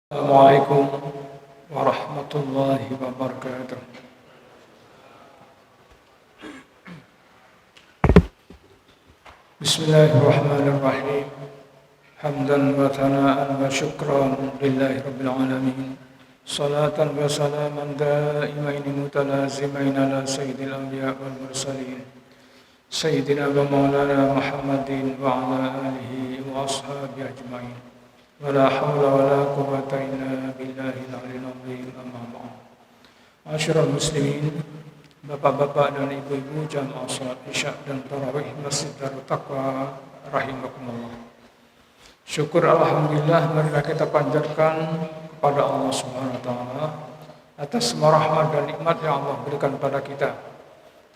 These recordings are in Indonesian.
Assalamualaikum warahmatullahi wabarakatuh. Bismillahirrahmanirrahim. Hamdan wa thana'an wa syukran lillahi rabbil alamin. Salatan wa salaman da'imaini mutalazimain ala sayyidil anbiya wal mursalin. Sayyidina wa maulana Muhammadin wa ala alihi wa ashabihi ajmain. Wala hawla wala quwwata illa billahil aliyyil azim. Amma ba'd. Ma'asyiral muslimin, bapak-bapak dan ibu-ibu jamaah salat Isya dan tarawih Masjid Darut Taqwa rahimakumullah. Syukur alhamdulillah marilah kita panjatkan kepada Allah Subhanahu wa taala atas semua rahmat dan nikmat yang Allah berikan kepada kita,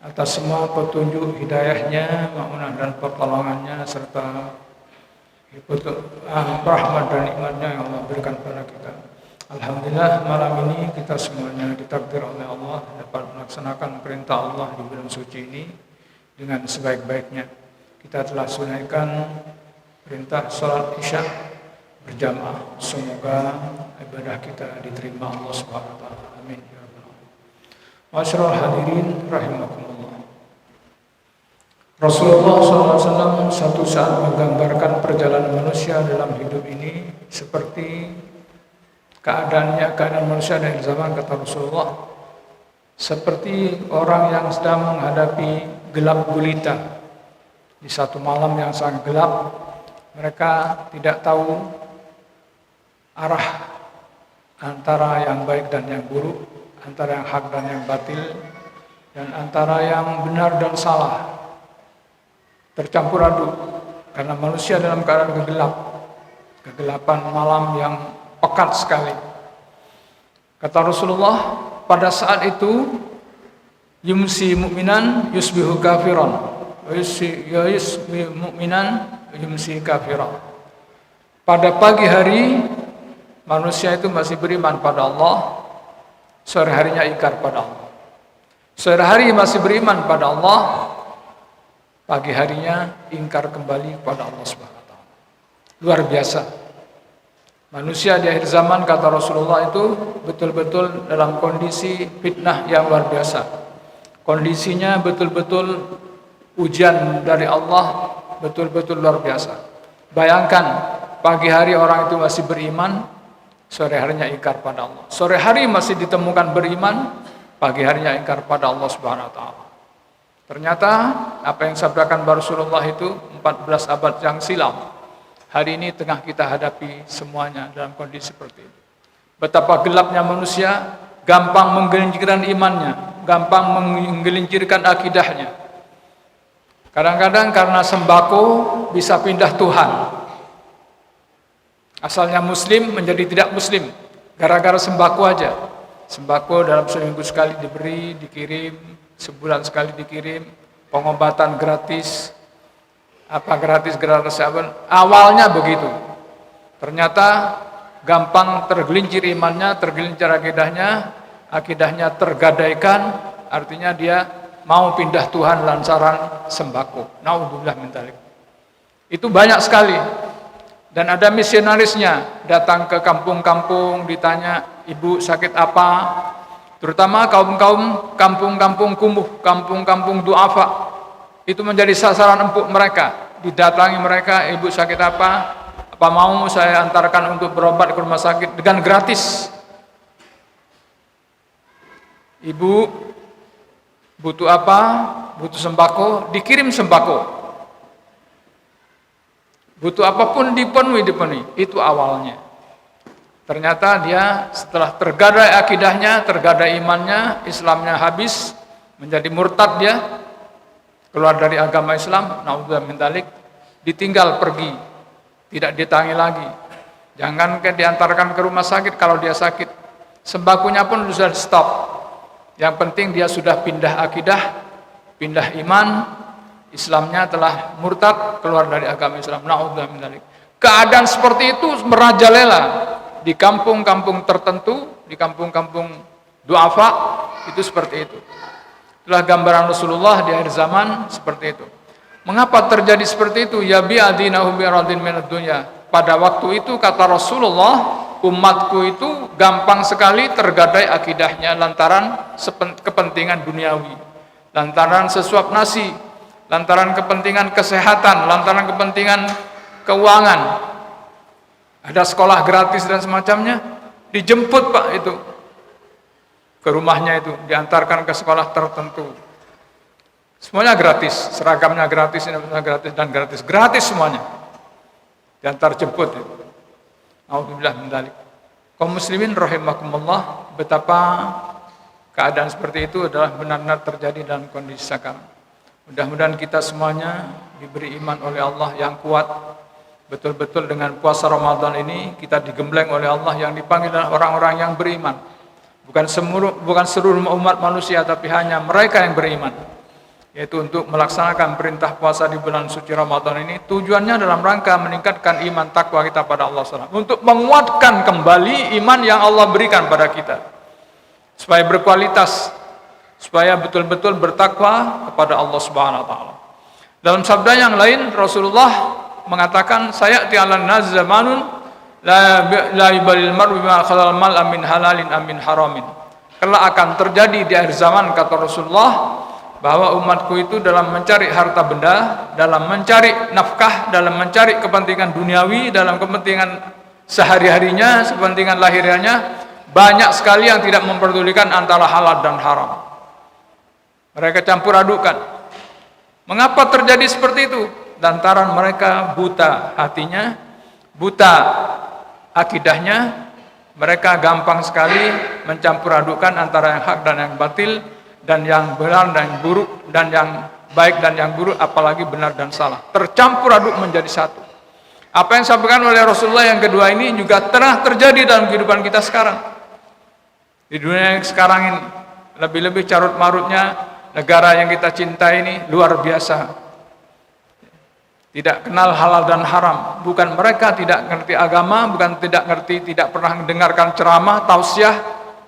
atas semua petunjuk hidayahnya, ma'unah dan pertolongannya serta rahmat dan nikmatnya yang Allah berikan kepada kita. Alhamdulillah malam ini kita semuanya ditakdir oleh Allah dapat melaksanakan perintah Allah di bulan suci ini dengan sebaik-baiknya. Kita telah tunaikan perintah salat Isya berjamaah. Semoga ibadah kita diterima Allah Subhanahu wa taala. Amin ya rabbal alamin. Masyarul hadirin rahimakumullah. Rasulullah SAW satu saat menggambarkan perjalanan manusia dalam hidup ini seperti keadaan manusia dari zaman, kata Rasulullah, seperti orang yang sedang menghadapi gelap gulita. Di satu malam yang sangat gelap, mereka tidak tahu arah antara yang baik dan yang buruk, antara yang hak dan yang batil, dan antara yang benar dan salah. Tercampur aduk karena manusia dalam keadaan kegelapan malam yang pekat sekali. Kata Rasulullah, pada saat itu yumsi mu'minan yusbihu kafiran wa yusbi mu'minan yumsi kafiran. Pada pagi hari manusia itu masih beriman pada Allah, sore harinya ingkar pada Allah. Sore hari masih beriman pada Allah, pagi harinya ingkar kembali kepada Allah Subhanahu wa taala. Luar biasa. Manusia di akhir zaman, kata Rasulullah, itu betul-betul dalam kondisi fitnah yang luar biasa. Kondisinya betul-betul ujian dari Allah, betul-betul luar biasa. Bayangkan, pagi hari orang itu masih beriman, sore harinya ingkar pada Allah. Sore hari masih ditemukan beriman, pagi harinya ingkar pada Allah Subhanahu wa taala. Ternyata apa yang sabdakan Rasulullah itu 14 abad yang silam, hari ini tengah kita hadapi semuanya dalam kondisi seperti itu. Betapa gelapnya manusia, gampang menggelincirkan imannya, gampang menggelincirkan akidahnya. Kadang-kadang karena sembako bisa pindah Tuhan. Asalnya muslim menjadi tidak muslim gara-gara sembako aja. Sembako dalam seminggu sekali diberi, dikirim, sebulan sekali dikirim, pengobatan gratis, gratis apa, awalnya begitu. Ternyata gampang tergelincir imannya, tergelincir akidahnya tergadaikan, artinya dia mau pindah Tuhan lantaran sembako. Naudzubillah min dzalik. Itu banyak sekali. Dan ada misionarisnya datang ke kampung-kampung, ditanya, "Ibu sakit apa?" Terutama kaum-kaum kampung-kampung kumuh, kampung-kampung du'afa. Itu menjadi sasaran empuk mereka. Didatangi mereka, "Ibu sakit apa? Apa mau saya antarkan untuk berobat ke rumah sakit dengan gratis?" "Ibu butuh apa?" "Butuh sembako." Dikirim sembako. Butuh apapun dipenuhi. Itu awalnya. Ternyata dia setelah tergadai akidahnya, tergadai imannya, Islamnya habis, menjadi murtad dia, keluar dari agama Islam, naudzubillah min dzalik, ditinggal pergi, tidak ditangi lagi. Jangankan diantarkan ke rumah sakit kalau dia sakit, sembakonya pun sudah stop. Yang penting dia sudah pindah akidah, pindah iman, Islamnya telah murtad, keluar dari agama Islam, naudzubillah min dzalik. Keadaan seperti itu merajalela. Di kampung-kampung tertentu, di kampung-kampung du'afa, itu seperti itu. Itulah gambaran Rasulullah di akhir zaman seperti itu. Mengapa terjadi seperti itu? Ya bi'adinahu bi'radin minad dunya. Pada waktu itu kata Rasulullah, umatku itu gampang sekali tergadai akidahnya lantaran kepentingan duniawi, lantaran sesuap nasi, lantaran kepentingan kesehatan, lantaran kepentingan keuangan. Ada sekolah gratis dan semacamnya, dijemput Pak itu ke rumahnya, itu diantarkan ke sekolah tertentu. Semuanya gratis, seragamnya gratis, dan gratis semuanya. Diantar jemput itu. Alhamdulillah min dzalik. Kaum muslimin rahimakumullah, betapa keadaan seperti itu adalah benar-benar terjadi dalam kondisi sekarang. Mudah-mudahan kita semuanya diberi iman oleh Allah yang kuat. Betul-betul dengan puasa Ramadan ini kita digembleng oleh Allah yang dipanggil adalah orang-orang yang beriman. Bukan seluruh umat manusia, tapi hanya mereka yang beriman. Yaitu untuk melaksanakan perintah puasa di bulan suci Ramadan ini, tujuannya dalam rangka meningkatkan iman takwa kita pada Allah SWT, untuk menguatkan kembali iman yang Allah berikan pada kita, supaya berkualitas, supaya betul-betul bertakwa kepada Allah Subhanahu wa taala. Dalam sabda yang lain Rasulullah mengatakan, sayati 'alan nas zamanun la yubalil mar'u bima khalal mal amin halalin amin haramin. Kelak akan terjadi di akhir zaman, kata Rasulullah, bahwa umatku itu dalam mencari harta benda, dalam mencari nafkah, dalam mencari kepentingan duniawi, dalam kepentingan sehari-harinya, kepentingan lahirianya, banyak sekali yang tidak memperdulikan antara halal dan haram. Mereka campur adukan. Mengapa terjadi seperti itu? Lantaran mereka buta hatinya, buta akidahnya. Mereka gampang sekali mencampur adukan antara yang hak dan yang batil, dan yang benar dan yang buruk, dan yang baik dan yang buruk, apalagi benar dan salah. Tercampur aduk menjadi satu. Apa yang disampaikan oleh Rasulullah yang kedua ini juga telah terjadi dalam kehidupan kita sekarang. Di dunia yang sekarang ini, lebih-lebih carut marutnya negara yang kita cintai ini luar biasa. Tidak kenal halal dan haram. Bukan mereka tidak ngerti agama, bukan tidak ngerti, tidak pernah mendengarkan ceramah, tausiah,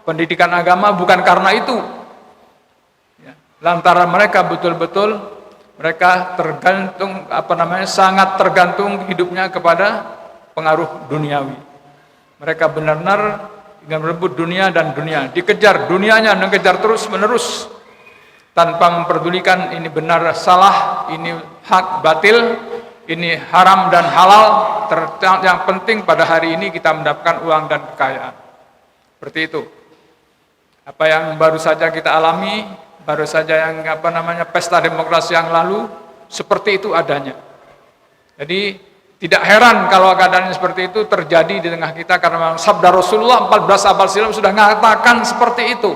pendidikan agama, bukan karena itu. Lantaran mereka betul-betul mereka tergantung, sangat tergantung hidupnya kepada pengaruh duniawi. Mereka benar-benar ingin merebut dunia dan dunia, dikejar dunianya, mengejar terus menerus tanpa memperdulikan ini benar salah, ini hak batil, ini haram dan halal. Yang penting pada hari ini kita mendapatkan uang dan kekayaan. Seperti itu. Apa yang baru saja kita alami, baru saja yang pesta demokrasi yang lalu, seperti itu adanya. Jadi tidak heran kalau keadaan seperti itu terjadi di tengah kita, karena sabda Rasulullah 14 abad silam sudah mengatakan seperti itu.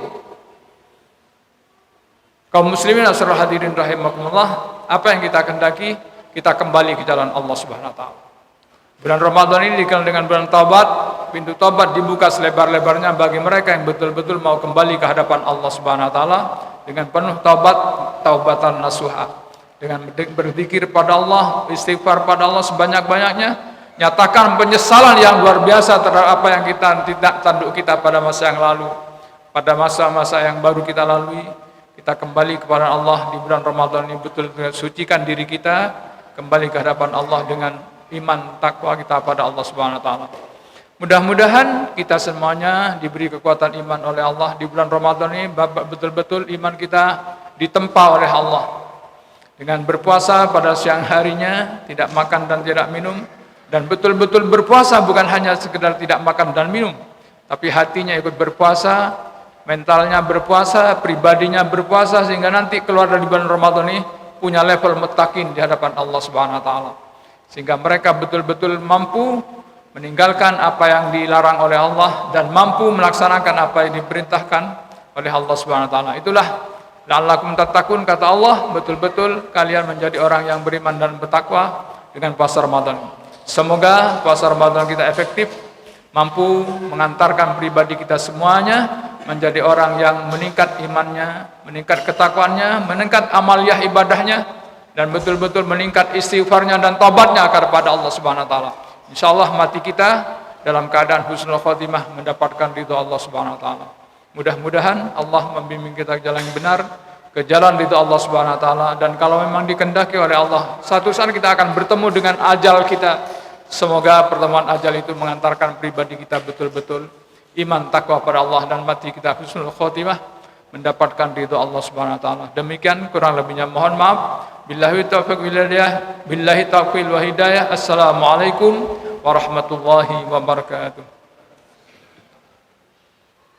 Kaum muslimin asrul hadirin rahimakumullah, apa yang kita kehendaki, kita kembali ke jalan Allah Subhanahu wa taala. Bulan Ramadan ini dikenal dengan bulan taubat. Pintu taubat dibuka selebar-lebarnya bagi mereka yang betul-betul mau kembali ke hadapan Allah Subhanahu wa taala dengan penuh taubat, taubatan nasuha, dengan berzikir pada Allah, istighfar pada Allah sebanyak-banyaknya, nyatakan penyesalan yang luar biasa terhadap apa yang kita tidak tanduk kita pada masa yang lalu, pada masa-masa yang baru kita lalui. Kita kembali kepada Allah di bulan Ramadan ini, betul-betul sucikan diri kita, kembali ke hadapan Allah dengan iman takwa kita pada Allah Subhanahu wa taala. Mudah-mudahan kita semuanya diberi kekuatan iman oleh Allah di bulan Ramadan ini, betul-betul iman kita ditempa oleh Allah dengan berpuasa pada siang harinya, tidak makan dan tidak minum, dan betul-betul berpuasa bukan hanya sekedar tidak makan dan minum, tapi hatinya ikut berpuasa, mentalnya berpuasa, pribadinya berpuasa, sehingga nanti keluar dari bulan Ramadan ini punya level muttaqin di hadapan Allah Subhanahu wa taala, sehingga mereka betul-betul mampu meninggalkan apa yang dilarang oleh Allah dan mampu melaksanakan apa yang diperintahkan oleh Allah Subhanahu wa taala. Itulah la'allakum tattaqun, kata Allah, betul-betul kalian menjadi orang yang beriman dan bertakwa dengan puasa Ramadan. Semoga puasa Ramadan kita efektif, mampu mengantarkan pribadi kita semuanya menjadi orang yang meningkat imannya, meningkat ketakwaannya, meningkat amaliyah ibadahnya, dan betul-betul meningkat istighfarnya dan taubatnya kepada Allah Subhanahu wa taala. Insyaallah mati kita dalam keadaan husnul khotimah, mendapatkan ridha Allah Subhanahu wa taala. Mudah-mudahan Allah membimbing kita ke jalan yang benar, ke jalan ridha Allah Subhanahu wa taala, dan kalau memang dikehendaki oleh Allah, satu saat kita akan bertemu dengan ajal kita, Semoga pertemuan ajal itu mengantarkan pribadi kita betul-betul iman, takwa pada Allah, dan mati kita husnul khotimah, mendapatkan ridho Allah Subhanahu wa taala. Demikian, kurang lebihnya mohon maaf. Billahi taufiq wal hidayah. Assalamualaikum warahmatullahi wabarakatuh.